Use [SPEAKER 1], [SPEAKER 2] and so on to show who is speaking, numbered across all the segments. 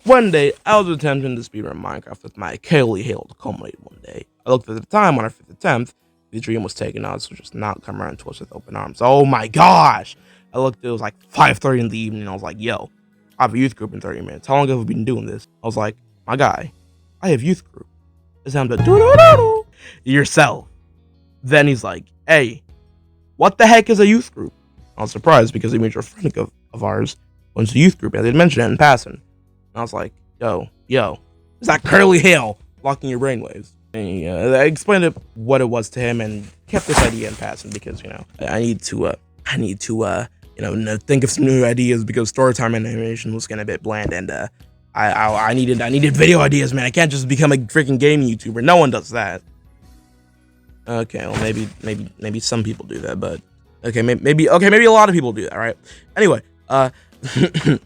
[SPEAKER 1] One day, I was attempting to speedrun Minecraft with my Kaylee Hail to culminate one day. I looked at the time on our 5th attempt, the dream was taken out, so just not come around to us with open arms. Oh my gosh! I looked, it was like 5:30 in the evening, I was like, yo, I have a youth group in 30 minutes. How long have we been doing this? I was like, my guy, I have youth group. It's time to do yourself. Then he's like, hey, what the heck is a youth group? I was surprised because a mutual friend of ours went to youth group and they mentioned it in passing. And I was like, yo, is that curly hail blocking your brainwaves? And I explained what it was to him and kept this idea in passing because, I need to think of some new ideas because storytime animation was getting a bit bland and I needed video ideas, man. I can't just become a freaking gaming YouTuber. No one does that. Okay, well maybe some people do that, but maybe a lot of people do that, right? Anyway,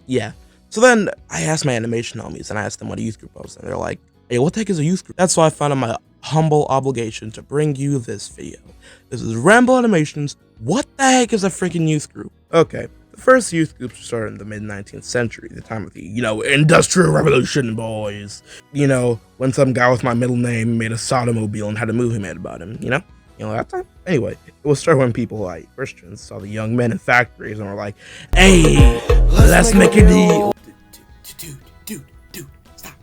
[SPEAKER 1] yeah. So then I asked my animation homies and I asked them what a youth group was, and they're like, hey, what the heck is a youth group? That's why I found it my humble obligation to bring you this video. This is Ramble Animations. What the heck is a freaking youth group? Okay, the first youth groups started in the mid-19th century, the time of the, Industrial Revolution, boys. When some guy with my middle name made a sodomobile and had a movie made about him, that time? Anyway, it was started when people like Christians saw the young men in factories and were like, hey, let's make a deal.
[SPEAKER 2] Dude, stop.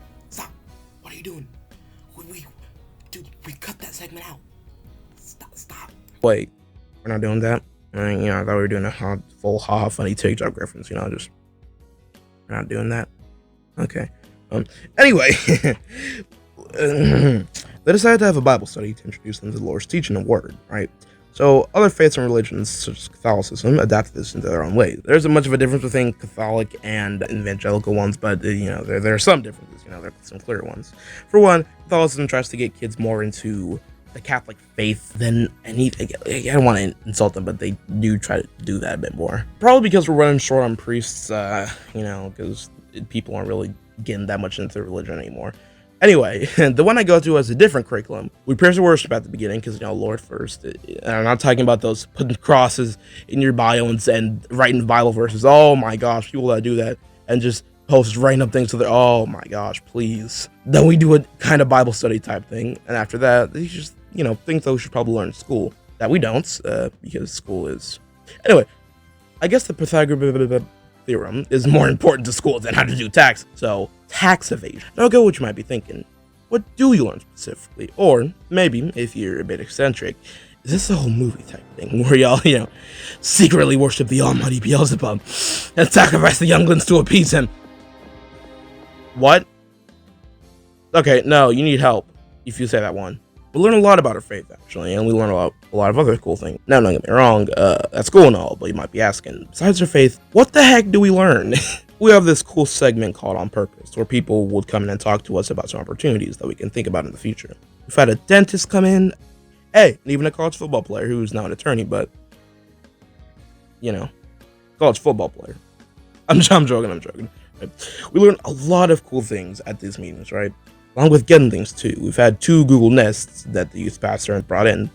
[SPEAKER 2] What are you doing? We cut that segment out. Stop.
[SPEAKER 1] Wait, we're not doing that? I thought we were doing a full haha funny TikTok reference, we're not doing that. Okay. Anyway, they decided to have a Bible study to introduce them to the Lord's teaching and word, right? So other faiths and religions, such as Catholicism, adapted this into their own way. There isn't much of a difference between Catholic and evangelical ones, but there are some differences. There are some clear ones. For one, Catholicism tries to get kids more into the Catholic faith than anything. I don't want to insult them, but they do try to do that a bit more. Probably because we're running short on priests, because people aren't really getting that much into religion anymore. Anyway, the one I go to has a different curriculum. We praise and worship at the beginning because, Lord first. And I'm not talking about those putting crosses in your bio and writing Bible verses. Oh my gosh, people that do that and just post random things to their, oh my gosh, please. Then we do a kind of Bible study type thing. And after that, these just, things that we should probably learn in school that we don't because school is. Anyway, I guess the Pythagorean theorem is more important to school than how to do tax. So tax evasion. Now go what you might be thinking. What do you learn specifically? Or maybe if you're a bit eccentric, is this a whole movie type thing where y'all, secretly worship the almighty Beelzebub and sacrifice the younglings to appease him? What? Okay, no, you need help if you say that one. We learn a lot about our faith, actually, and we learn a lot of other cool things. Now, don't get me wrong, that's cool and all, but you might be asking, besides our faith, what the heck do we learn? We have this cool segment called On Purpose, where people would come in and talk to us about some opportunities that we can think about in the future. We've had a dentist come in, and even a college football player who's now an attorney, but, college football player. I'm joking. Right? We learn a lot of cool things at these meetings, right? Along with getting things too. We've had 2 Google Nests that the youth pastor had brought in,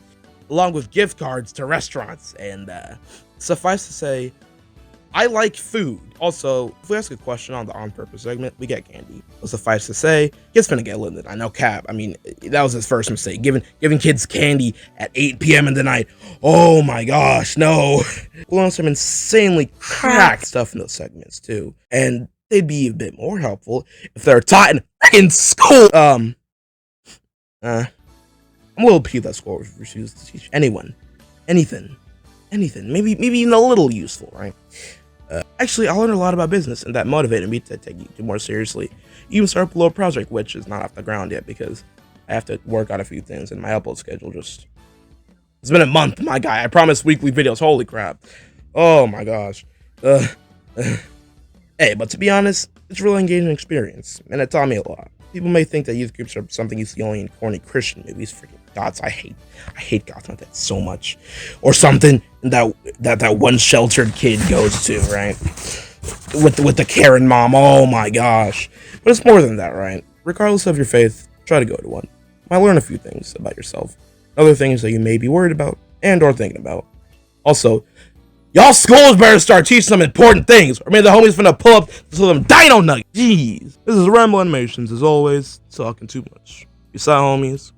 [SPEAKER 1] along with gift cards to restaurants, and suffice to say, I like food. Also, if we ask a question on the On Purpose segment, we get candy. But suffice to say, kids finna get lit. I know Cap. That was his first mistake. Giving kids candy at 8 p.m. in the night. Oh my gosh, no. We'll learn some insanely cracked stuff in those segments too. And they'd be a bit more helpful if they're taught in freaking school. I'm a little peeved that school refuses to teach anyone anything. Maybe even a little useful, right? Actually, I learned a lot about business, and that motivated me to take it more seriously. Even start up a little project, which is not off the ground yet because I have to work out a few things, and my upload schedule just. It's been a month, my guy. I promised weekly videos. Holy crap! Oh my gosh. Hey, but to be honest, it's a really engaging experience, and it taught me a lot. People may think that youth groups are something you see only in corny Christian movies. Freaking gods, I hate gods like that so much. Or something that one sheltered kid goes to, right? With the Karen mom. Oh my gosh. But it's more than that, right? Regardless of your faith, try to go to one. You might learn a few things about yourself. Other things that you may be worried about and or thinking about. Also, Y'all schools better start teaching some important things, or maybe the homies finna pull up some dino nuggets. Jeez. This is Ramble Animations, as always, talking too much. Peace out, homies.